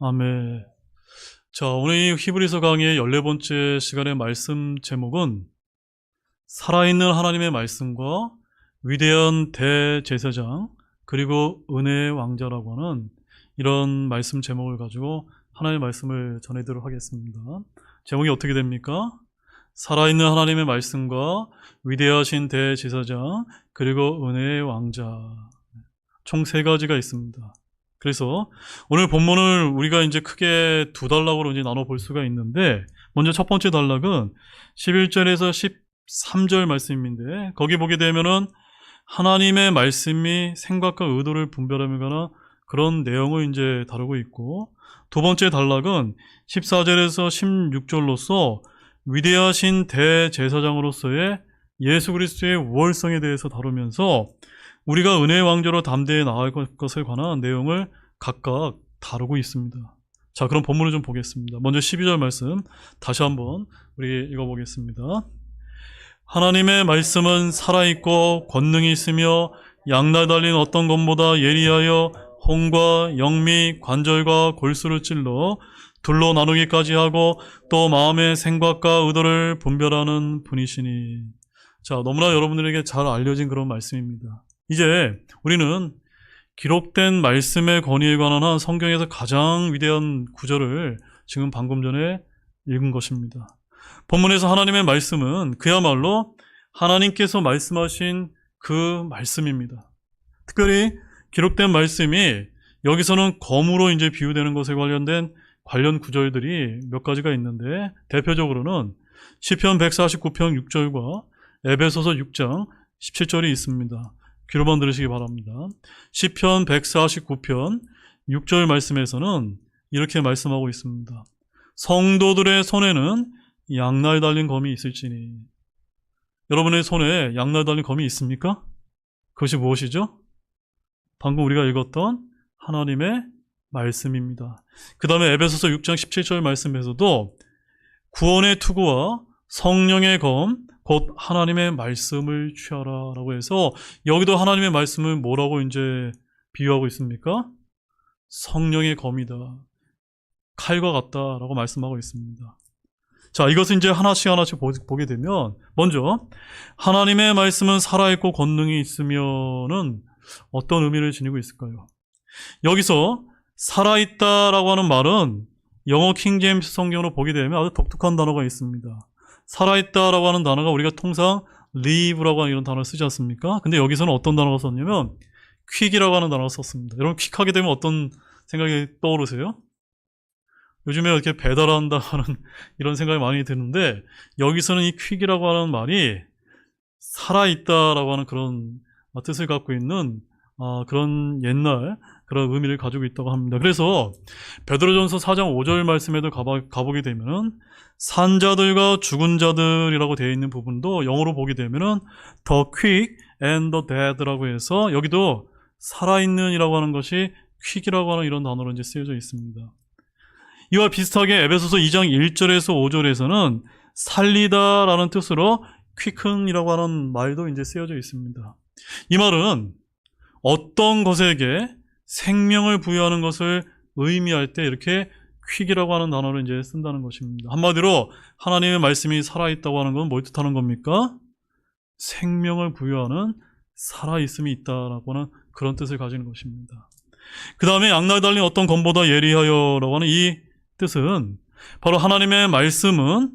아멘. 자, 오늘 이 히브리서 강의의 14번째 시간의 말씀 제목은 살아있는 하나님의 말씀과 위대한 대제사장 그리고 은혜의 왕자라고 하는 이런 말씀 제목을 가지고 하나님의 말씀을 전해드리도록 하겠습니다. 제목이 어떻게 됩니까? 살아있는 하나님의 말씀과 위대하신 대제사장 그리고 은혜의 왕자. 총 3가지가 있습니다. 그래서 오늘 본문을 우리가 이제 크게 2단락으로 이제 나눠 볼 수가 있는데, 먼저 첫 번째 단락은 11절에서 13절 말씀인데, 거기 보게 되면은 하나님의 말씀이 생각과 의도를 분별하며 가는 그런 내용을 이제 다루고 있고, 두 번째 단락은 14절에서 16절로서 위대하신 대제사장으로서의 예수 그리스도의 우월성에 대해서 다루면서 우리가 은혜의 왕조로 담대히 나아갈 것에 관한 내용을 각각 다루고 있습니다. 자, 그럼 본문을 좀 보겠습니다. 먼저 12절 말씀 다시 한번 우리 읽어보겠습니다. 하나님의 말씀은 살아있고 권능이 있으며 양날 달린 어떤 검보다 예리하여 혼과 영미 관절과 골수를 찔러 둘로 나누기까지 하고 또 마음의 생각과 의도를 분별하는 분이시니. 자, 너무나 여러분들에게 잘 알려진 그런 말씀입니다. 이제 우리는 기록된 말씀의 권위에 관한 성경에서 가장 위대한 구절을 지금 방금 전에 읽은 것입니다. 본문에서 하나님의 말씀은 그야말로 하나님께서 말씀하신 그 말씀입니다. 특별히 기록된 말씀이 여기서는 검으로 이제 비유되는 것에 관련된 관련 구절들이 몇 가지가 있는데, 대표적으로는 시편 149편 6절과 에베소서 6장 17절이 있습니다. 귀로만 들으시기 바랍니다. 시편 149편 6절 말씀에서는 이렇게 말씀하고 있습니다. 성도들의 손에는 양날 달린 검이 있을지니. 여러분의 손에 양날 달린 검이 있습니까? 그것이 무엇이죠? 방금 우리가 읽었던 하나님의 말씀입니다. 그 다음에 에베소서 6장 17절 말씀에서도 구원의 투구와 성령의 검 곧 하나님의 말씀을 취하라 라고 해서, 여기도 하나님의 말씀을 뭐라고 이제 비유하고 있습니까? 성령의 검이다, 칼과 같다라고 말씀하고 있습니다. 자, 이것을 이제 하나씩 보게 되면, 먼저 하나님의 말씀은 살아있고 권능이 있으면은 어떤 의미를 지니고 있을까요? 여기서 살아있다라고 하는 말은 영어 킹제임스 성경으로 보게 되면 아주 독특한 단어가 있습니다. 살아있다라고 하는 단어가 우리가 통상 live라고 하는 이런 단어를 쓰지 않습니까? 근데 여기서는 어떤 단어가 썼냐면 quick이라고 하는 단어가 썼습니다. 여러분, 퀵하게 되면 어떤 생각이 떠오르세요? 요즘에 이렇게 배달한다 하는 이런 생각이 많이 드는데, 여기서는 이 quick이라고 하는 말이 살아있다라고 하는 그런 뜻을 갖고 있는 그런 옛날 그런 의미를 가지고 있다고 합니다. 그래서 베드로전서 4장 5절 말씀에도 가보게 되면은 산자들과 죽은 자들이라고 되어 있는 부분도 영어로 보게 되면은 the quick and the dead라고 해서, 여기도 살아있는 이라고 하는 것이 quick이라고 하는 이런 단어로 이제 쓰여져 있습니다. 이와 비슷하게 에베소서 2장 1절에서 5절에서는 살리다라는 뜻으로 quicken이라고 하는 말도 이제 쓰여져 있습니다. 이 말은 어떤 것에게 생명을 부여하는 것을 의미할 때 이렇게 quick이라고 하는 단어를 이제 쓴다는 것입니다. 한마디로 하나님의 말씀이 살아있다고 하는 건 뭘 뜻하는 겁니까? 생명을 부여하는 살아있음이 있다라고 하는 그런 뜻을 가지는 것입니다. 그 다음에 양날 달린 어떤 검보다 예리하여라고 하는 이 뜻은 바로 하나님의 말씀은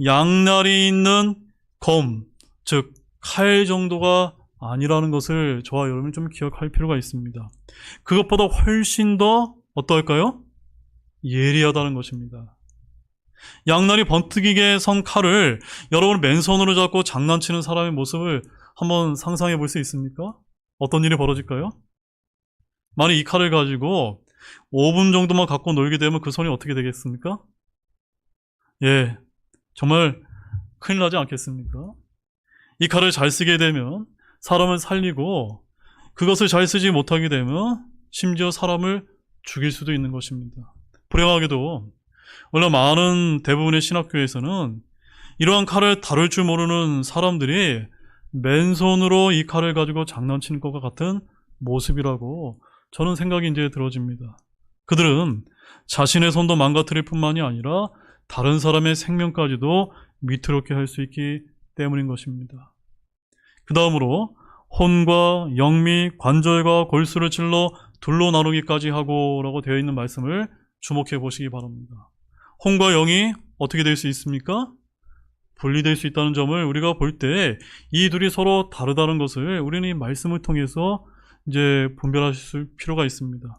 양날이 있는 검, 즉 칼 정도가 아니라는 것을 저와 여러분이 좀 기억할 필요가 있습니다. 그것보다 훨씬 더 어떨까요? 예리하다는 것입니다. 양날이 번뜩이게 선 칼을 여러분 맨손으로 잡고 장난치는 사람의 모습을 한번 상상해 볼 수 있습니까? 어떤 일이 벌어질까요? 만약 이 칼을 가지고 5분 정도만 갖고 놀게 되면 그 손이 어떻게 되겠습니까? 예, 정말 큰일 나지 않겠습니까? 이 칼을 잘 쓰게 되면 사람을 살리고, 그것을 잘 쓰지 못하게 되면 심지어 사람을 죽일 수도 있는 것입니다. 불행하게도 원래 많은 대부분의 신학교에서는 이러한 칼을 다룰 줄 모르는 사람들이 맨손으로 이 칼을 가지고 장난치는 것과 같은 모습이라고 저는 생각이 이제 들어집니다. 그들은 자신의 손도 망가뜨릴 뿐만이 아니라 다른 사람의 생명까지도 위태롭게 할 수 있기 때문인 것입니다. 그 다음으로 혼과 영미, 관절과 골수를 찔러 둘로 나누기까지 하고 라고 되어 있는 말씀을 주목해 보시기 바랍니다. 혼과 영이 어떻게 될 수 있습니까? 분리될 수 있다는 점을 우리가 볼 때 이 둘이 서로 다르다는 것을 우리는 이 말씀을 통해서 이제 분별하실 필요가 있습니다.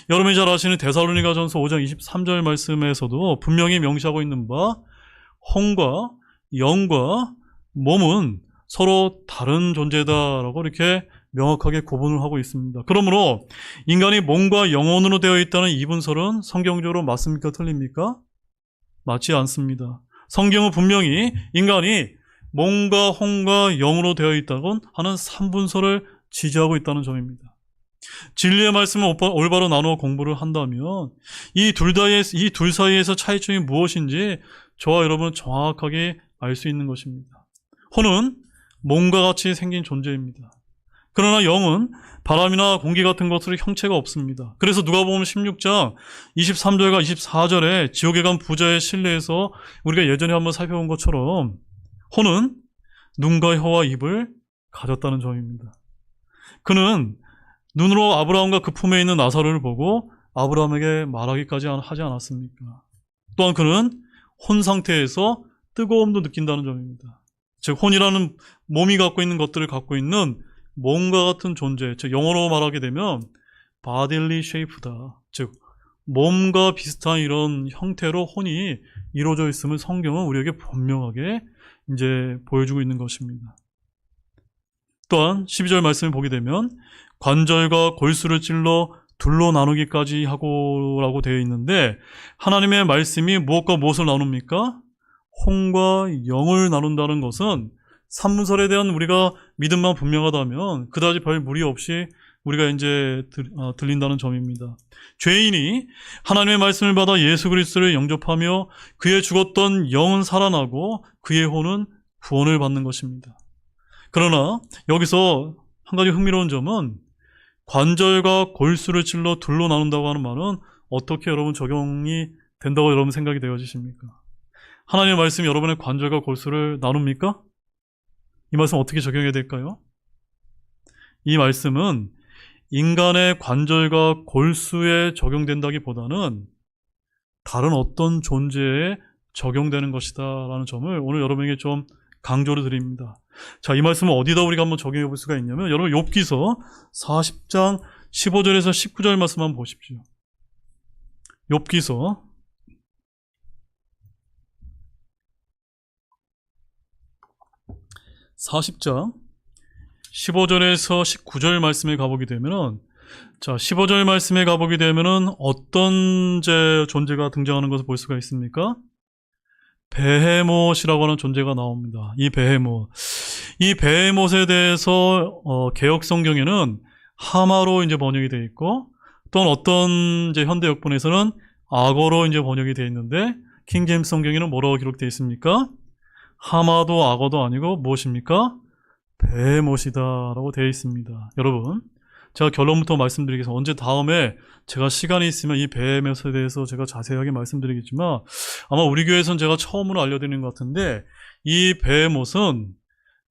여러분이 잘 아시는 데살로니가전서 5장 23절 말씀에서도 분명히 명시하고 있는 바 혼과 영과 몸은 서로 다른 존재다라고 이렇게 명확하게 구분을 하고 있습니다. 그러므로 인간이 몸과 영혼으로 되어 있다는 이 분설은 성경적으로 맞습니까? 틀립니까? 맞지 않습니다. 성경은 분명히 인간이 몸과 혼과 영으로 되어 있다고 하는 3분설을 지지하고 있다는 점입니다. 진리의 말씀을 올바로 나누어 공부를 한다면 이 둘 사이에서 차이점이 무엇인지 저와 여러분은 정확하게 알 수 있는 것입니다. 혼은 몸과 같이 생긴 존재입니다. 그러나 영은 바람이나 공기 같은 것으로 형체가 없습니다. 그래서 누가복음 16장 23절과 24절에 지옥에 간 부자의 신뢰에서 우리가 예전에 한번 살펴본 것처럼 혼은 눈과 혀와 입을 가졌다는 점입니다. 그는 눈으로 아브라함과 그 품에 있는 나사로를 보고 아브라함에게 말하기까지 하지 않았습니까? 또한 그는 혼 상태에서 뜨거움도 느낀다는 점입니다. 즉 혼이라는 몸이 갖고 있는 것들을 갖고 있는 몸과 같은 존재, 즉 영어로 말하게 되면 bodily shape다. 즉 몸과 비슷한 이런 형태로 혼이 이루어져 있음을 성경은 우리에게 분명하게 이제 보여주고 있는 것입니다. 또한 12절 말씀을 보게 되면 관절과 골수를 찔러 둘로 나누기까지 하고라고 되어 있는데 하나님의 말씀이 무엇과 무엇을 나눕니까? 혼과 영을 나눈다는 것은 산문설에 대한 우리가 믿음만 분명하다면 그다지 별 무리 없이 우리가 이제 들린다는 점입니다. 죄인이 하나님의 말씀을 받아 예수 그리스도를 영접하며 그의 죽었던 영은 살아나고 그의 혼은 구원을 받는 것입니다. 그러나 여기서 한 가지 흥미로운 점은 관절과 골수를 찔러 둘로 나눈다고 하는 말은 어떻게 여러분 적용이 된다고 여러분 생각이 되어지십니까? 하나님의 말씀이 여러분의 관절과 골수를 나눕니까? 이 말씀 어떻게 적용해야 될까요? 이 말씀은 인간의 관절과 골수에 적용된다기보다는 다른 어떤 존재에 적용되는 것이다 라는 점을 오늘 여러분에게 좀 강조를 드립니다. 자, 이 말씀을 어디다 우리가 한번 적용해 볼 수가 있냐면 여러분 욥기서 40장 15절에서 19절 말씀 한번 보십시오. 욥기서 40장 15절에서 19절 말씀에 가보게 되면은 자, 15절 말씀에 가보게 되면은 어떤 존재가 등장하는 것을 볼 수가 있습니까? 베헤못이라고 하는 존재가 나옵니다. 이 베헤못에 대해서 개역 성경에는 하마로 이제 번역이 되어 있고 또한 어떤 이제 현대 역본에서는 악어로 이제 번역이 되어 있는데 킹제임스 성경에는 뭐라고 기록되어 있습니까? 하마도 악어도 아니고 무엇입니까? 베헤못이다라고 되어 있습니다. 여러분, 제가 결론부터 말씀드리겠습니다. 언제 다음에 제가 시간이 있으면 이 베헤못에 대해서 제가 자세하게 말씀드리겠지만 아마 우리 교회에서는 제가 처음으로 알려드리는 것 같은데 이 베헤못은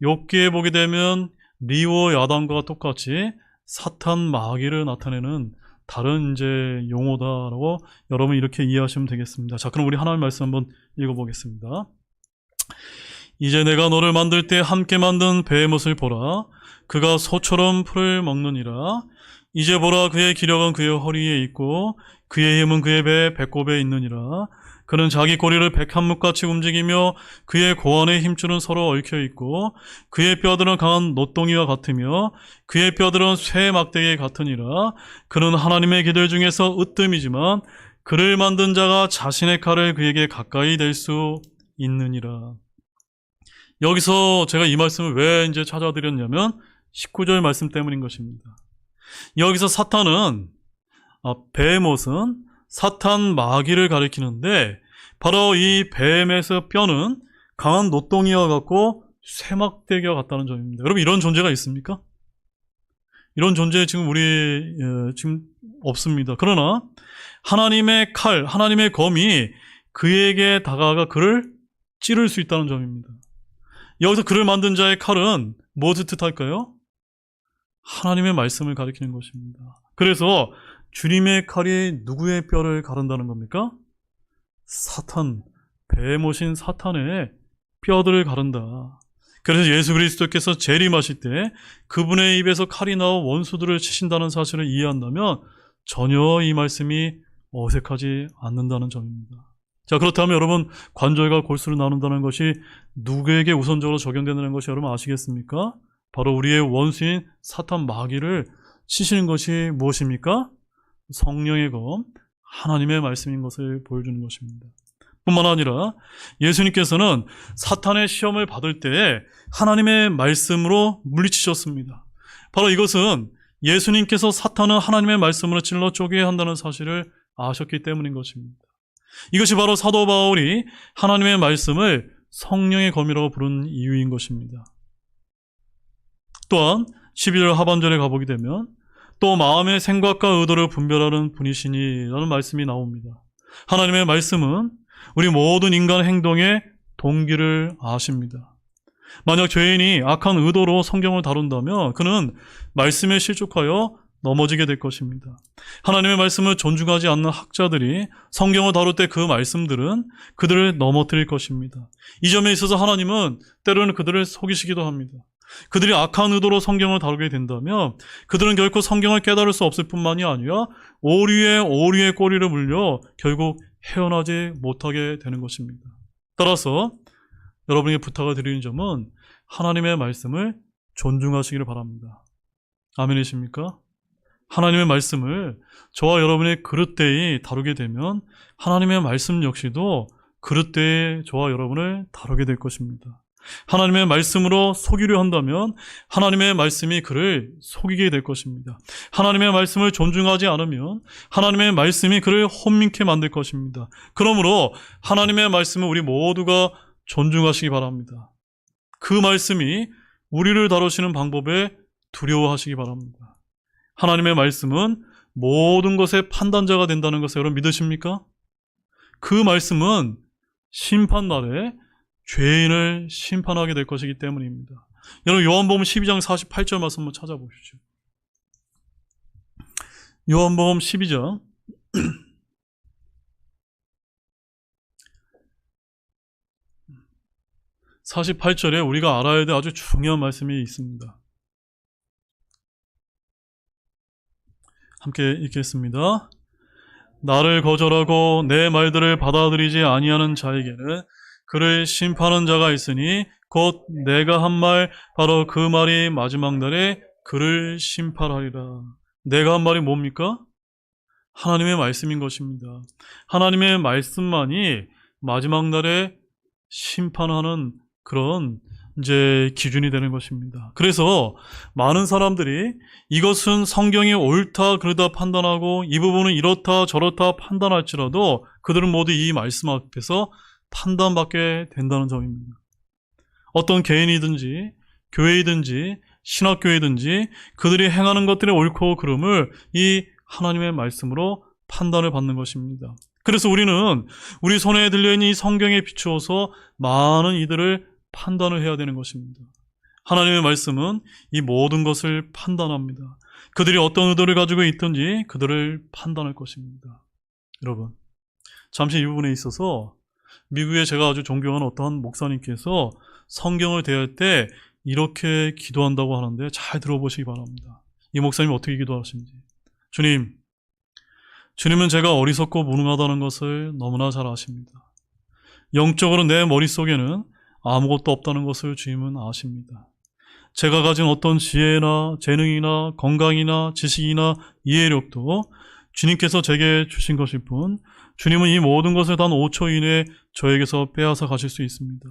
욥기에 보게 되면 리오 야단과 똑같이 사탄 마귀를 나타내는 다른 이제 용어다라고 여러분 이렇게 이해하시면 되겠습니다. 자, 그럼 우리 하나님의 말씀 한번 읽어보겠습니다. 이제 내가 너를 만들 때 함께 만든 베헤못을 보라. 그가 소처럼 풀을 먹느니라. 이제 보라, 그의 기력은 그의 허리에 있고 그의 힘은 그의 배꼽에 있느니라. 그는 자기 꼬리를 백한묵같이 움직이며 그의 고환의 힘줄은 서로 얽혀 있고 그의 뼈들은 강한 노동이와 같으며 그의 뼈들은 쇠 막대기 같으니라. 그는 하나님의 기들 중에서 으뜸이지만 그를 만든 자가 자신의 칼을 그에게 가까이 댈 수 있느니라. 여기서 제가 이 말씀을 왜 이제 찾아드렸냐면 19절 말씀 때문인 것입니다. 여기서 사탄은 베헤못은 사탄 마귀를 가리키는데 바로 이 베헤못의 뼈는 강한 노동이와 같고 쇠막대기와 같다는 점입니다. 여러분 이런 존재가 있습니까? 이런 존재 지금 우리 지금 없습니다. 그러나 하나님의 칼, 하나님의 검이 그에게 다가가 그를 찌를 수 있다는 점입니다. 여기서 그를 만든 자의 칼은 무엇을 뜻할까요? 하나님의 말씀을 가리키는 것입니다. 그래서 주님의 칼이 누구의 뼈를 가른다는 겁니까? 사탄, 배모신 사탄의 뼈들을 가른다. 그래서 예수 그리스도께서 재림하실 때 그분의 입에서 칼이 나와 원수들을 치신다는 사실을 이해한다면 전혀 이 말씀이 어색하지 않는다는 점입니다. 자, 그렇다면 여러분, 관절과 골수를 나눈다는 것이 누구에게 우선적으로 적용된다는 것이 여러분 아시겠습니까? 바로 우리의 원수인 사탄 마귀를 치시는 것이 무엇입니까? 성령의 검, 하나님의 말씀인 것을 보여주는 것입니다. 뿐만 아니라 예수님께서는 사탄의 시험을 받을 때 하나님의 말씀으로 물리치셨습니다. 바로 이것은 예수님께서 사탄은 하나님의 말씀으로 찔러 쪼개야 한다는 사실을 아셨기 때문인 것입니다. 이것이 바로 사도 바울이 하나님의 말씀을 성령의 검이라고 부른 이유인 것입니다. 또한 12절 하반절에 가보게 되면 또 마음의 생각과 의도를 분별하는 분이시니 라는 말씀이 나옵니다. 하나님의 말씀은 우리 모든 인간 행동의 동기를 아십니다. 만약 죄인이 악한 의도로 성경을 다룬다면 그는 말씀에 실족하여 넘어지게 될 것입니다. 하나님의 말씀을 존중하지 않는 학자들이 성경을 다룰 때 그 말씀들은 그들을 넘어뜨릴 것입니다. 이 점에 있어서 하나님은 때로는 그들을 속이시기도 합니다. 그들이 악한 의도로 성경을 다루게 된다면 그들은 결코 성경을 깨달을 수 없을 뿐만이 아니라 오류의 꼬리를 물려 결국 헤어나지 못하게 되는 것입니다. 따라서 여러분에게 부탁을 드리는 점은 하나님의 말씀을 존중하시기를 바랍니다. 아멘이십니까? 하나님의 말씀을 저와 여러분의 그릇되이 다루게 되면 하나님의 말씀 역시도 그릇되이 저와 여러분을 다루게 될 것입니다. 하나님의 말씀으로 속이려 한다면 하나님의 말씀이 그를 속이게 될 것입니다. 하나님의 말씀을 존중하지 않으면 하나님의 말씀이 그를 혼민케 만들 것입니다. 그러므로 하나님의 말씀을 우리 모두가 존중하시기 바랍니다. 그 말씀이 우리를 다루시는 방법에 두려워하시기 바랍니다. 하나님의 말씀은 모든 것의 판단자가 된다는 것을 여러분 믿으십니까? 그 말씀은 심판날에 죄인을 심판하게 될 것이기 때문입니다. 여러분 요한복음 12장 48절 말씀 한번 찾아보십시오. 요한복음 12장 48절에 우리가 알아야 될 아주 중요한 말씀이 있습니다. 함께 읽겠습니다. 나를 거절하고 내 말들을 받아들이지 아니하는 자에게는 그를 심판하는 자가 있으니 곧 내가 한 말 바로 그 말이 마지막 날에 그를 심판하리라. 내가 한 말이 뭡니까? 하나님의 말씀인 것입니다. 하나님의 말씀만이 마지막 날에 심판하는 그런 기준이 되는 것입니다. 그래서 많은 사람들이 이것은 성경이 옳다 그르다 판단하고 이 부분은 이렇다 저렇다 판단할지라도 그들은 모두 이 말씀 앞에서 판단받게 된다는 점입니다. 어떤 개인이든지 교회이든지 신학교이든지 그들이 행하는 것들의 옳고 그름을 이 하나님의 말씀으로 판단을 받는 것입니다. 그래서 우리는 우리 손에 들려있는 이 성경에 비추어서 많은 이들을 판단을 해야 되는 것입니다. 하나님의 말씀은 이 모든 것을 판단합니다. 그들이 어떤 의도를 가지고 있든지 그들을 판단할 것입니다. 여러분, 잠시 이 부분에 있어서 미국에 제가 아주 존경하는 어떠한 목사님께서 성경을 대할 때 이렇게 기도한다고 하는데 잘 들어보시기 바랍니다. 이 목사님이 어떻게 기도하시는지. 주님은 제가 어리석고 무능하다는 것을 너무나 잘 아십니다. 영적으로 내 머릿속에는 아무것도 없다는 것을 주님은 아십니다. 제가 가진 어떤 지혜나 재능이나 건강이나 지식이나 이해력도 주님께서 제게 주신 것일 뿐 주님은 이 모든 것을 단 5초 이내에 저에게서 빼앗아 가실 수 있습니다.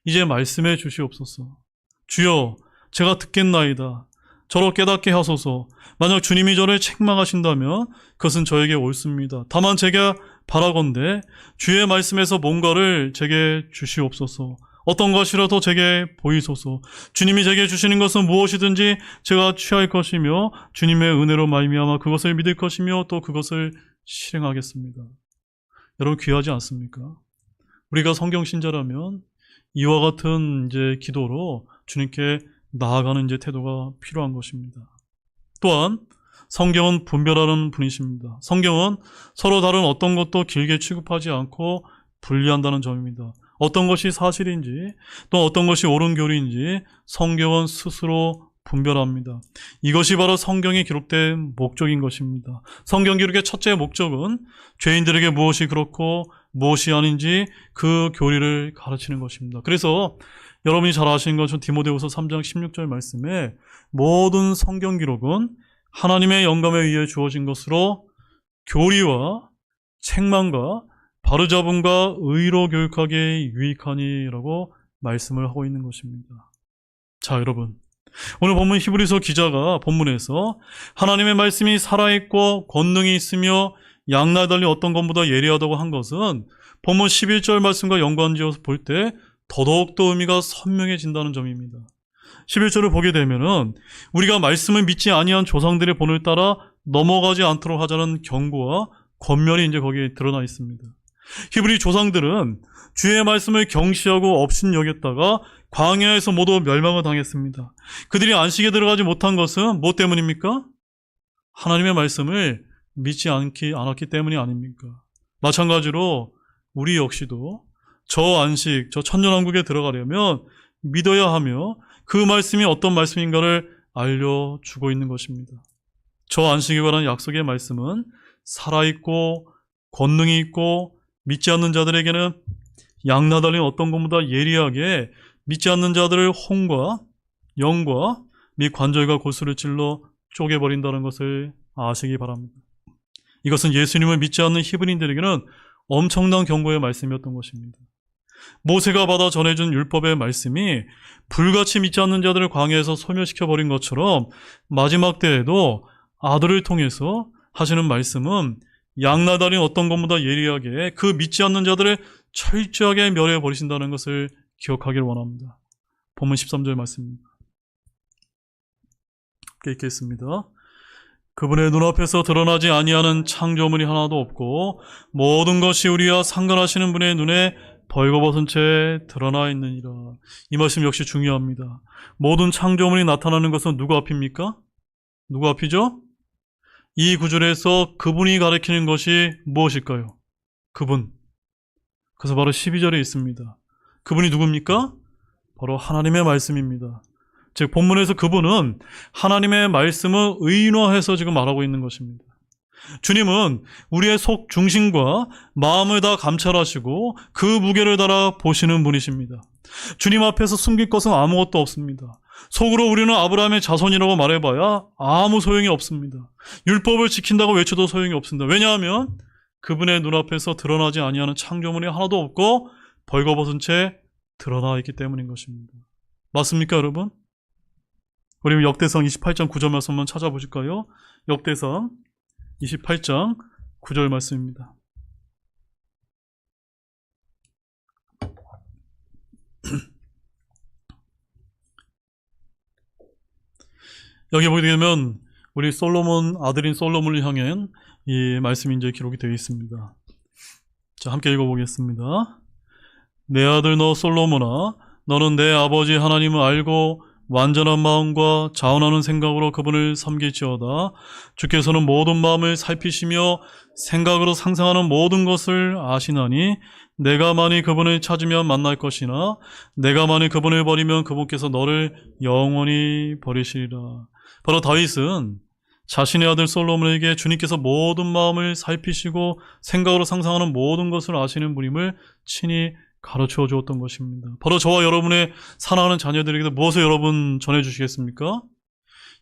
이제 말씀해 주시옵소서. 주여, 제가 듣겠나이다. 저로 깨닫게 하소서. 만약 주님이 저를 책망하신다면 그것은 저에게 옳습니다. 다만 제가 바라건대 주의 말씀에서 뭔가를 제게 주시옵소서. 어떤 것이라도 제게 보이소서. 주님이 제게 주시는 것은 무엇이든지 제가 취할 것이며 주님의 은혜로 말미암아 그것을 믿을 것이며 또 그것을 실행하겠습니다. 여러분 귀하지 않습니까? 우리가 성경 신자라면 이와 같은 이제 기도로 주님께 나아가는 이제 태도가 필요한 것입니다. 또한 성경은 분별하는 분이십니다. 성경은 서로 다른 어떤 것도 길게 취급하지 않고 분리한다는 점입니다. 어떤 것이 사실인지 또 어떤 것이 옳은 교리인지 성경은 스스로 분별합니다. 이것이 바로 성경에 기록된 목적인 것입니다. 성경 기록의 첫째 목적은 죄인들에게 무엇이 그렇고 무엇이 아닌지 그 교리를 가르치는 것입니다. 그래서 여러분이 잘 아시는 것처럼 디모데후서 3장 16절 말씀에 모든 성경 기록은 하나님의 영감에 의해 주어진 것으로 교리와 책망과 바로잡음과 의로 교육하기에 유익하니라고 말씀을 하고 있는 것입니다. 자, 여러분, 오늘 본문 히브리서 기자가 본문에서 하나님의 말씀이 살아있고 권능이 있으며 양날달리 어떤 것보다 예리하다고 한 것은 본문 11절 말씀과 연관지어서 볼 때 더더욱더 의미가 선명해진다는 점입니다. 11절을 보게 되면은 우리가 말씀을 믿지 아니한 조상들의 본을 따라 넘어가지 않도록 하자는 경고와 권면이 이제 거기에 드러나 있습니다. 히브리 조상들은 주의 말씀을 경시하고 업신여겼다가 광야에서 모두 멸망을 당했습니다. 그들이 안식에 들어가지 못한 것은 무엇 때문입니까? 하나님의 말씀을 믿지 않았기 때문이 아닙니까? 마찬가지로 우리 역시도 저 안식, 저 천년왕국에 들어가려면 믿어야 하며 그 말씀이 어떤 말씀인가를 알려주고 있는 것입니다. 저 안식에 관한 약속의 말씀은 살아있고 권능이 있고 믿지 않는 자들에게는 양나달린 어떤 것보다 예리하게 믿지 않는 자들을 혼과 영과 및 관절과 골수를 찔러 쪼개버린다는 것을 아시기 바랍니다. 이것은 예수님을 믿지 않는 히브리인들에게는 엄청난 경고의 말씀이었던 것입니다. 모세가 받아 전해준 율법의 말씀이 불같이 믿지 않는 자들을 광야에서 소멸시켜버린 것처럼 마지막 때에도 아들을 통해서 하시는 말씀은 양나달인 어떤 것보다 예리하게 그 믿지 않는 자들을 철저하게 멸해버리신다는 것을 기억하기를 원합니다. 본문 13절 말씀입니다. 함께 읽겠습니다. 그분의 눈앞에서 드러나지 아니하는 창조물이 하나도 없고 모든 것이 우리와 상관하시는 분의 눈에 벌거벗은 채 드러나 있느니라. 이 말씀 역시 중요합니다. 모든 창조물이 나타나는 것은 누구 앞입니까? 누구 앞이죠? 이 구절에서 그분이 가리키는 것이 무엇일까요? 그분. 그래서 바로 12절에 있습니다. 그분이 누굽니까? 바로 하나님의 말씀입니다. 즉 본문에서 그분은 하나님의 말씀을 의인화해서 지금 말하고 있는 것입니다. 주님은 우리의 속 중심과 마음을 다 감찰하시고 그 무게를 달아 보시는 분이십니다. 주님 앞에서 숨길 것은 아무것도 없습니다. 속으로 우리는 아브라함의 자손이라고 말해봐야 아무 소용이 없습니다. 율법을 지킨다고 외쳐도 소용이 없습니다. 왜냐하면 그분의 눈앞에서 드러나지 아니하는 창조물이 하나도 없고 벌거벗은 채 드러나 있기 때문인 것입니다. 맞습니까, 여러분? 우리 역대상 28장 9절 말씀 한번 찾아보실까요? 역대상 28장 9절 말씀입니다. 여기 보게 되면 우리 솔로몬 아들인 솔로몬을 향한 이 말씀이 이제 기록이 되어 있습니다. 자, 함께 읽어보겠습니다. 내 아들 너 솔로몬아, 너는 내 아버지 하나님을 알고 완전한 마음과 자원하는 생각으로 그분을 섬길지어다. 주께서는 모든 마음을 살피시며 생각으로 상상하는 모든 것을 아시나니 내가 만일 그분을 찾으면 만날 것이나 내가 만일 그분을 버리면 그분께서 너를 영원히 버리시리라. 바로 다윗은 자신의 아들 솔로몬에게 주님께서 모든 마음을 살피시고 생각으로 상상하는 모든 것을 아시는 분임을 친히 가르쳐 주었던 것입니다. 바로 저와 여러분의 사랑하는 자녀들에게도 무엇을 여러분 전해주시겠습니까?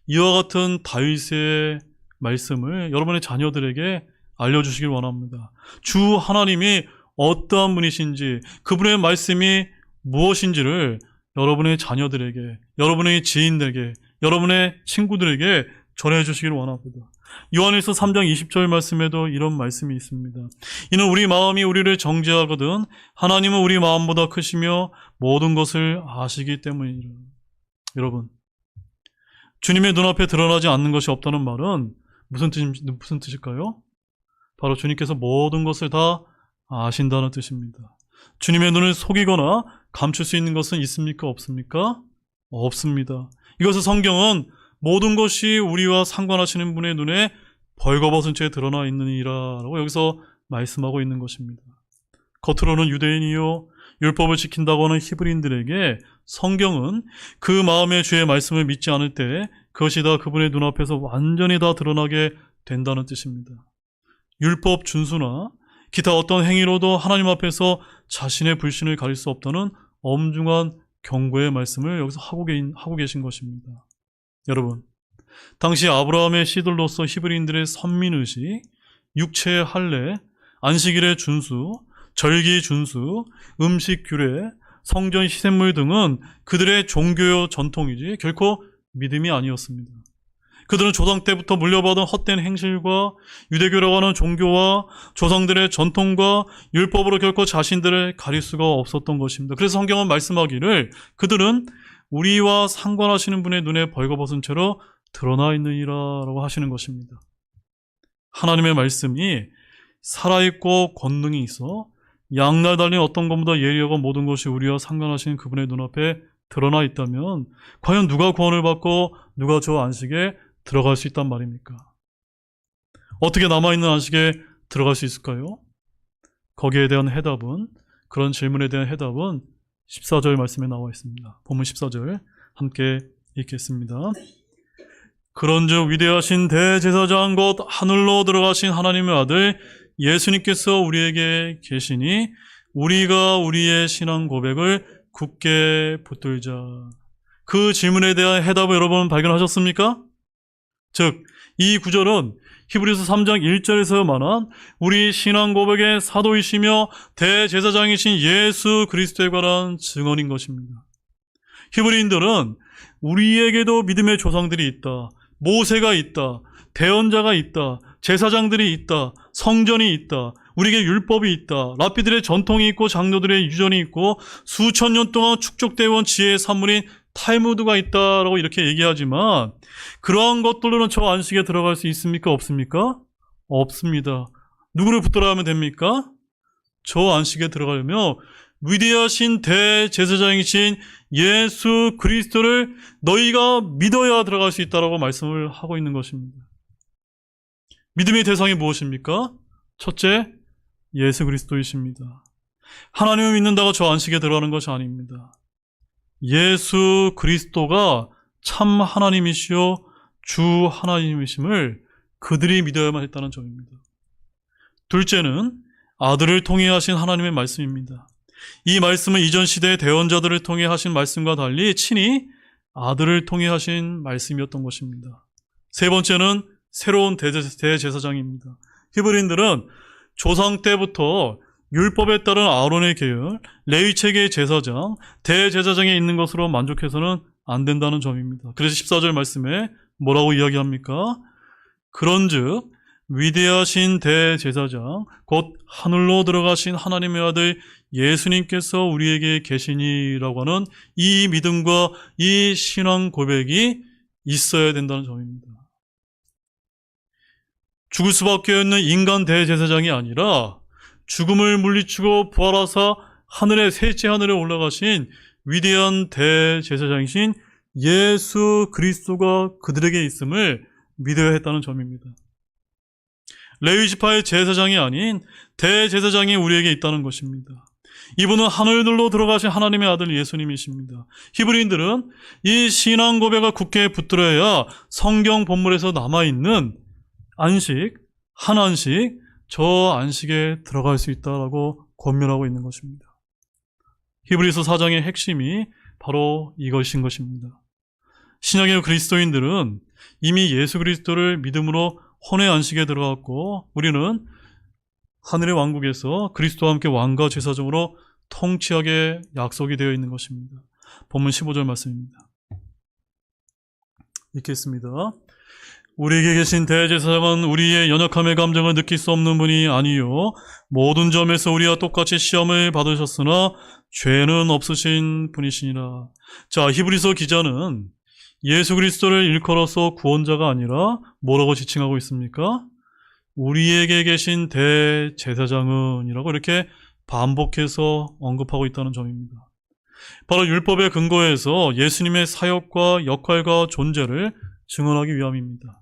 이와 같은 다윗의 말씀을 여러분의 자녀들에게 알려주시길 원합니다. 주 하나님이 어떠한 분이신지, 그분의 말씀이 무엇인지를 여러분의 자녀들에게, 여러분의 지인들에게, 여러분의 친구들에게 전해주시길 원합니다. 요한일서 3장 20절 말씀에도 이런 말씀이 있습니다. 이는 우리 마음이 우리를 정죄하거든 하나님은 우리 마음보다 크시며 모든 것을 아시기 때문이라. 여러분, 주님의 눈앞에 드러나지 않는 것이 없다는 말은 무슨 뜻일까요? 바로 주님께서 모든 것을 다 아신다는 뜻입니다. 주님의 눈을 속이거나 감출 수 있는 것은 있습니까? 없습니까? 없습니다. 이것을 성경은 모든 것이 우리와 상관하시는 분의 눈에 벌거벗은 채 드러나 있느니라라고 여기서 말씀하고 있는 것입니다. 겉으로는 유대인이요 율법을 지킨다고 하는 히브리인들에게 성경은 그 마음의 주의 말씀을 믿지 않을 때 그것이 다 그분의 눈앞에서 완전히 다 드러나게 된다는 뜻입니다. 율법 준수나 기타 어떤 행위로도 하나님 앞에서 자신의 불신을 가릴 수 없다는 엄중한 경고의 말씀을 여기서 하고 계신 것입니다. 여러분, 당시 아브라함의 씨들로서 히브리인들의 선민의식, 육체의 할례, 안식일의 준수, 절기 준수, 음식 규례, 성전 희생물 등은 그들의 종교 전통이지 결코 믿음이 아니었습니다. 그들은 조상 때부터 물려받은 헛된 행실과 유대교라고 하는 종교와 조상들의 전통과 율법으로 결코 자신들을 가릴 수가 없었던 것입니다. 그래서 성경은 말씀하기를 그들은 우리와 상관하시는 분의 눈에 벌거벗은 채로 드러나 있느니라라고 하시는 것입니다. 하나님의 말씀이 살아있고 권능이 있어 양날 달린 어떤 것보다 예리하고 모든 것이 우리와 상관하시는 그분의 눈앞에 드러나 있다면 과연 누가 구원을 받고 누가 저 안식에 들어갈 수 있단 말입니까? 어떻게 남아있는 안식에 들어갈 수 있을까요? 거기에 대한 해답은, 그런 질문에 대한 해답은 14절 말씀에 나와 있습니다. 본문 14절 함께 읽겠습니다. 그런즉 위대하신 대제사장 곧 하늘로 들어가신 하나님의 아들 예수님께서 우리에게 계시니 우리가 우리의 신앙 고백을 굳게 붙들자. 그 질문에 대한 해답을 여러분 발견하셨습니까? 즉, 이 구절은 히브리서 3장 1절에서 말한 우리 신앙 고백의 사도이시며 대제사장이신 예수 그리스도에 관한 증언인 것입니다. 히브리인들은 우리에게도 믿음의 조상들이 있다, 모세가 있다, 대언자가 있다, 제사장들이 있다, 성전이 있다, 우리에게 율법이 있다, 랍비들의 전통이 있고 장로들의 유전이 있고 수천 년 동안 축적되어 온 지혜의 산물인 탈무드가 있다라고 이렇게 얘기하지만 그러한 것들로는 저 안식에 들어갈 수 있습니까? 없습니까? 없습니다. 누구를 붙들어야 하면 됩니까? 저 안식에 들어가려면 위대하신 대제사장이신 예수 그리스도를 너희가 믿어야 들어갈 수 있다라고 말씀을 하고 있는 것입니다. 믿음의 대상이 무엇입니까? 첫째, 예수 그리스도이십니다. 하나님을 믿는다고 저 안식에 들어가는 것이 아닙니다. 예수 그리스도가 참 하나님이시요 주 하나님이심을 그들이 믿어야만 했다는 점입니다. 둘째는 아들을 통해 하신 하나님의 말씀입니다. 이 말씀은 이전 시대의 대언자들을 통해 하신 말씀과 달리 친히 아들을 통해 하신 말씀이었던 것입니다. 세 번째는 새로운 대제사장입니다. 히브리인들은 조상 때부터 율법에 따른 아론의 계열, 레위체계의 제사장, 대제사장에 있는 것으로 만족해서는 안 된다는 점입니다. 그래서 14절 말씀에 뭐라고 이야기합니까? 그런즉 위대하신 대제사장 곧 하늘로 들어가신 하나님의 아들 예수님께서 우리에게 계시니라고 하는 이 믿음과 이 신앙 고백이 있어야 된다는 점입니다. 죽을 수밖에 없는 인간 대제사장이 아니라 죽음을 물리치고 부활하사 하늘의 셋째 하늘에 올라가신 위대한 대제사장이신 예수 그리스도가 그들에게 있음을 믿어야 했다는 점입니다. 레위 지파의 제사장이 아닌 대제사장이 우리에게 있다는 것입니다. 이분은 하늘들로 들어가신 하나님의 아들 예수님이십니다. 히브리인들은 이 신앙 고백을 굳게 붙들어야 성경 본문에서 남아있는 안식, 한 안식, 저 안식에 들어갈 수 있다라고 권면하고 있는 것입니다. 히브리서 4장의 핵심이 바로 이것인 것입니다. 신약의 그리스도인들은 이미 예수 그리스도를 믿음으로 혼의 안식에 들어갔고 우리는 하늘의 왕국에서 그리스도와 함께 왕과 제사장으로 통치하게 약속이 되어 있는 것입니다. 본문 15절 말씀입니다. 읽겠습니다. 우리에게 계신 대제사장은 우리의 연약함의 감정을 느낄 수 없는 분이 아니요 모든 점에서 우리와 똑같이 시험을 받으셨으나 죄는 없으신 분이시니라. 자, 히브리서 기자는 예수 그리스도를 일컬어서 구원자가 아니라 뭐라고 지칭하고 있습니까? 우리에게 계신 대제사장은 이라고 이렇게 반복해서 언급하고 있다는 점입니다. 바로 율법의 근거에서 예수님의 사역과 역할과 존재를 증언하기 위함입니다.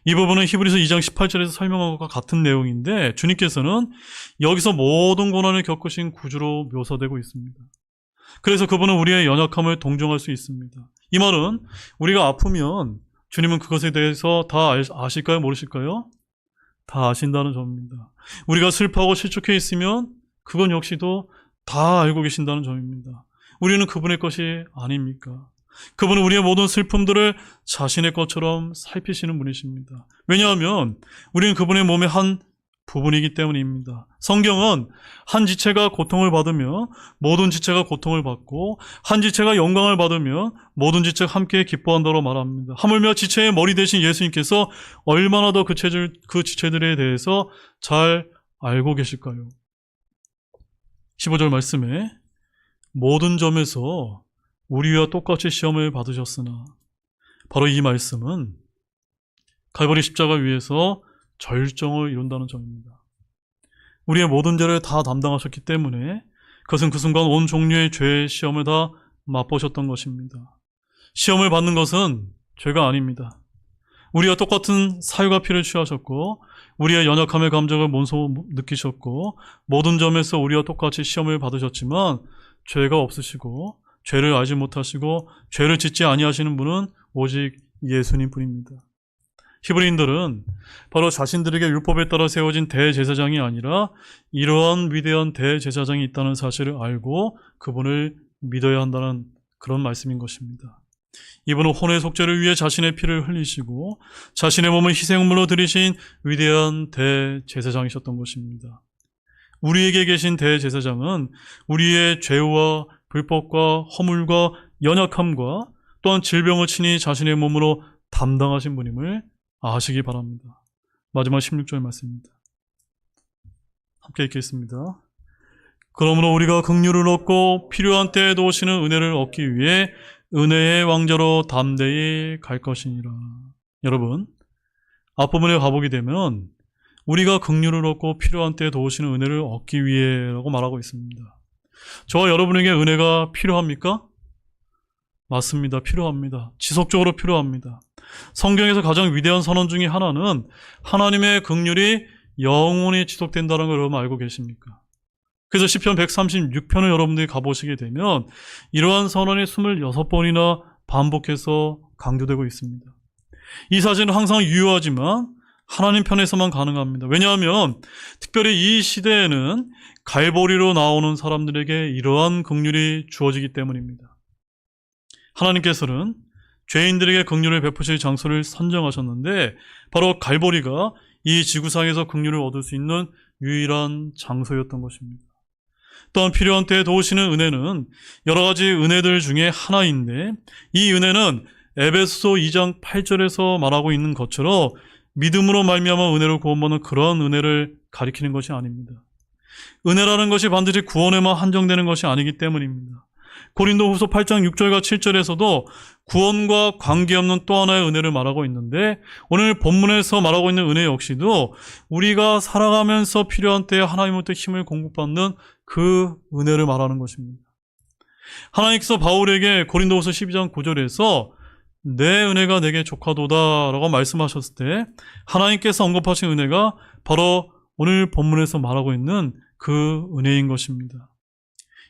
이 부분은 히브리서 2장 18절에서 설명한 것과 같은 내용인데 주님께서는 여기서 모든 고난을 겪으신 구주로 묘사되고 있습니다. 그래서 그분은 우리의 연약함을 동정할 수 있습니다. 이 말은 우리가 아프면 주님은 그것에 대해서 다 아실까요? 모르실까요? 다 아신다는 점입니다. 우리가 슬퍼하고 실족해 있으면 그건 역시도 다 알고 계신다는 점입니다. 우리는 그분의 것이 아닙니까? 그분은 우리의 모든 슬픔들을 자신의 것처럼 살피시는 분이십니다. 왜냐하면 우리는 그분의 몸의 한 부분이기 때문입니다. 성경은 한 지체가 고통을 받으며 모든 지체가 고통을 받고 한 지체가 영광을 받으며 모든 지체가 함께 기뻐한다고 말합니다. 하물며 지체의 머리 되신 예수님께서 얼마나 더 그 지체들에 대해서 잘 알고 계실까요? 15절 말씀에 모든 점에서 우리와 똑같이 시험을 받으셨으나, 바로 이 말씀은 갈보리 십자가 위에서 절정을 이룬다는 점입니다. 우리의 모든 죄를 다 담당하셨기 때문에 그것은 그 순간 온 종류의 죄의 시험을 다 맛보셨던 것입니다. 시험을 받는 것은 죄가 아닙니다. 우리와 똑같은 사유가 피를 취하셨고 우리의 연약함의 감정을 몸소 느끼셨고 모든 점에서 우리와 똑같이 시험을 받으셨지만 죄가 없으시고 죄를 알지 못하시고 죄를 짓지 아니하시는 분은 오직 예수님 뿐입니다. 히브리인들은 바로 자신들에게 율법에 따라 세워진 대제사장이 아니라 이러한 위대한 대제사장이 있다는 사실을 알고 그분을 믿어야 한다는 그런 말씀인 것입니다. 이분은 혼의 속죄를 위해 자신의 피를 흘리시고 자신의 몸을 희생물로 드리신 위대한 대제사장이셨던 것입니다. 우리에게 계신 대제사장은 우리의 죄와 불법과 허물과 연약함과 또한 질병을 친히 자신의 몸으로 담당하신 분임을 아시기 바랍니다. 마지막 16절 말씀입니다. 함께 읽겠습니다. 그러므로 우리가 긍휼을 얻고 필요한 때에 도우시는 은혜를 얻기 위해 은혜의 왕자로 담대히 갈 것이니라. 여러분, 앞부분에 가보게 되면 우리가 긍휼을 얻고 필요한 때에 도우시는 은혜를 얻기 위해라고 말하고 있습니다. 저와 여러분에게 은혜가 필요합니까? 맞습니다. 필요합니다. 지속적으로 필요합니다. 성경에서 가장 위대한 선언 중에 하나는 하나님의 긍휼이 영원히 지속된다는 걸 여러분 알고 계십니까? 그래서 시편 136편을 여러분들이 가보시게 되면 이러한 선언이 26번이나 반복해서 강조되고 있습니다. 이 사실은 항상 유효하지만 하나님 편에서만 가능합니다. 왜냐하면 특별히 이 시대에는 갈보리로 나오는 사람들에게 이러한 긍휼이 주어지기 때문입니다. 하나님께서는 죄인들에게 긍휼을 베푸실 장소를 선정하셨는데 바로 갈보리가 이 지구상에서 긍휼을 얻을 수 있는 유일한 장소였던 것입니다. 또한 필요한 때에 도우시는 은혜는 여러 가지 은혜들 중에 하나인데 이 은혜는 에베소서 2장 8절에서 말하고 있는 것처럼 믿음으로 말미암아 은혜를 구원받는 그런 은혜를 가리키는 것이 아닙니다. 은혜라는 것이 반드시 구원에만 한정되는 것이 아니기 때문입니다. 고린도후서 8장 6절과 7절에서도 구원과 관계없는 또 하나의 은혜를 말하고 있는데 오늘 본문에서 말하고 있는 은혜 역시도 우리가 살아가면서 필요한 때에 하나님으로부터 힘을 공급받는 그 은혜를 말하는 것입니다. 하나님께서 바울에게 고린도후서 12장 9절에서 내 은혜가 내게 족하도다 라고 말씀하셨을 때 하나님께서 언급하신 은혜가 바로 오늘 본문에서 말하고 있는 그 은혜인 것입니다.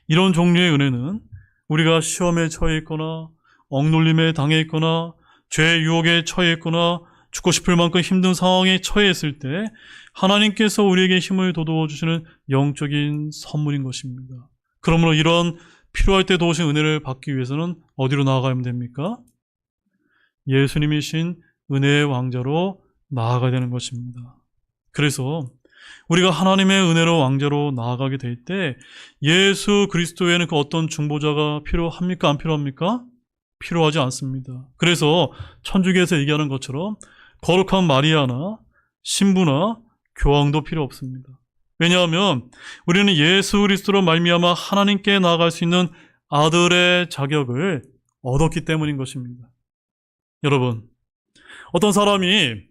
이런 종류의 은혜는 우리가 시험에 처해 있거나 억눌림에 당해 있거나 죄의 유혹에 처해 있거나 죽고 싶을 만큼 힘든 상황에 처해 있을 때 하나님께서 우리에게 힘을 돋워 주시는 영적인 선물인 것입니다. 그러므로 이런 필요할 때 도우신 은혜를 받기 위해서는 어디로 나아가면 됩니까? 예수님이신 은혜의 왕자로 나아가야 되는 것입니다. 그래서 우리가 하나님의 은혜로 왕자로 나아가게 될 때 예수 그리스도에는 그 어떤 중보자가 필요합니까? 안 필요합니까? 필요하지 않습니다. 그래서 천주교에서 얘기하는 것처럼 거룩한 마리아나 신부나 교황도 필요 없습니다. 왜냐하면 우리는 예수 그리스도로 말미암아 하나님께 나아갈 수 있는 아들의 자격을 얻었기 때문인 것입니다. 여러분, 어떤 사람이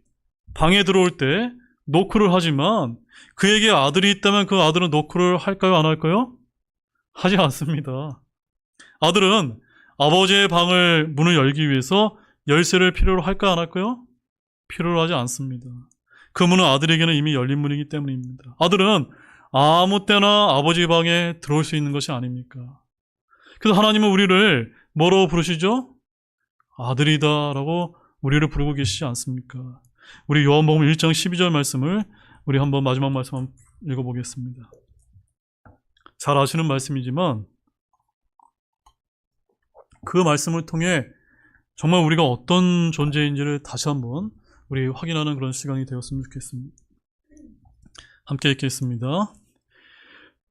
방에 들어올 때 노크를 하지만 그에게 아들이 있다면 그 아들은 노크를 할까요? 안 할까요? 하지 않습니다. 아들은 아버지의 방을 문을 열기 위해서 열쇠를 필요로 할까 안 할까요? 필요로 하지 않습니다. 그 문은 아들에게는 이미 열린 문이기 때문입니다. 아들은 아무 때나 아버지 방에 들어올 수 있는 것이 아닙니까? 그래서 하나님은 우리를 뭐로 부르시죠? 아들이다라고 우리를 부르고 계시지 않습니까? 우리 요한복음 1장 12절 말씀을 우리 한번 마지막 말씀 한번 읽어보겠습니다. 잘 아시는 말씀이지만 그 말씀을 통해 정말 우리가 어떤 존재인지를 다시 한번 우리 확인하는 그런 시간이 되었으면 좋겠습니다. 함께 읽겠습니다.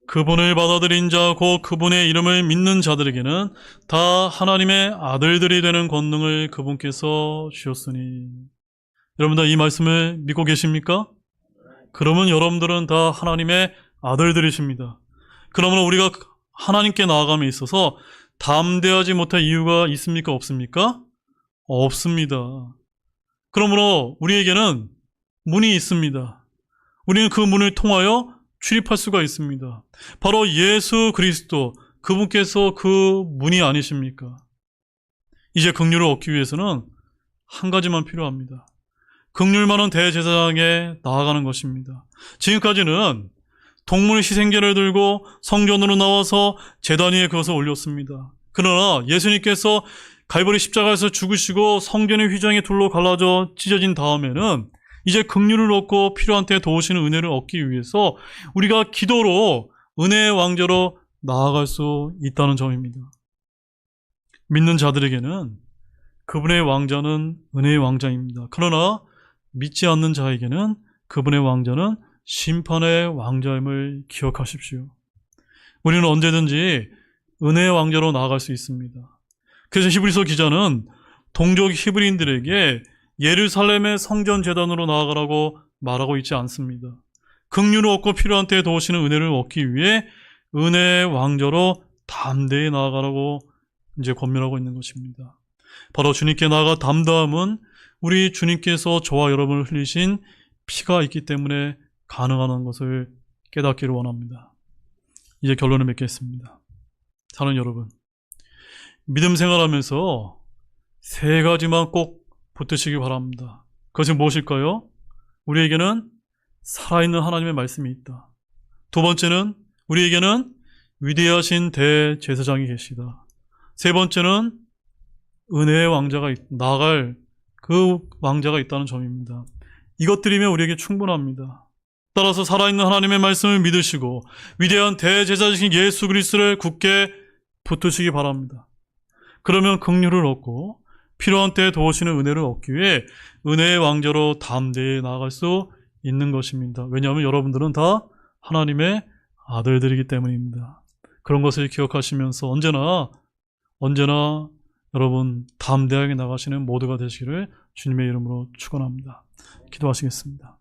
그분을 받아들인 자 곧 그분의 이름을 믿는 자들에게는 다 하나님의 아들들이 되는 권능을 그분께서 주셨으니. 여러분 다 이 말씀을 믿고 계십니까? 그러면 여러분들은 다 하나님의 아들들이십니다. 그러면 우리가 하나님께 나아감에 있어서 담대하지 못할 이유가 있습니까? 없습니까? 없습니다. 그러므로 우리에게는 문이 있습니다. 우리는 그 문을 통하여 출입할 수가 있습니다. 바로 예수 그리스도, 그분께서 그 문이 아니십니까? 이제 긍휼을 얻기 위해서는 한 가지만 필요합니다. 긍휼 많은 대제사장에 나아가는 것입니다. 지금까지는 동물 희생제를 들고 성전으로 나와서 제단 위에 그것을 올렸습니다. 그러나 예수님께서 갈보리 십자가에서 죽으시고 성전의 휘장이 둘로 갈라져 찢어진 다음에는 이제 긍휼을 얻고 필요한 때 도우시는 은혜를 얻기 위해서 우리가 기도로 은혜의 왕자로 나아갈 수 있다는 점입니다. 믿는 자들에게는 그분의 왕자는 은혜의 왕자입니다. 그러나 믿지 않는 자에게는 그분의 왕자는 심판의 왕자임을 기억하십시오. 우리는 언제든지 은혜의 왕자로 나아갈 수 있습니다. 그래서 히브리서 기자는 동족 히브리인들에게 예루살렘의 성전 제단으로 나아가라고 말하고 있지 않습니다. 긍휼을 얻고 필요한 때에 도우시는 은혜를 얻기 위해 은혜의 왕자로 담대히 나아가라고 이제 권면하고 있는 것입니다. 바로 주님께 나아가 담대함은 우리 주님께서 저와 여러분을 흘리신 피가 있기 때문에 가능한 것을 깨닫기를 원합니다. 이제 결론을 맺겠습니다. 사랑하는 여러분, 믿음 생활하면서 세 가지만 꼭 붙드시기 바랍니다. 그것은 무엇일까요? 우리에게는 살아있는 하나님의 말씀이 있다. 두 번째는 우리에게는 위대하신 대제사장이 계시다. 세 번째는 은혜의 왕자가 나아갈 그 왕자가 있다는 점입니다. 이것들이면 우리에게 충분합니다. 따라서 살아있는 하나님의 말씀을 믿으시고 위대한 대제사장이신 예수 그리스도를 굳게 붙드시기 바랍니다. 그러면 긍휼을 얻고 필요한 때에 도우시는 은혜를 얻기 위해 은혜의 왕자로 담대히 나아갈 수 있는 것입니다. 왜냐하면 여러분들은 다 하나님의 아들들이기 때문입니다. 그런 것을 기억하시면서 언제나 여러분 담대하게 나가시는 모두가 되시기를 주님의 이름으로 축원합니다. 기도하시겠습니다.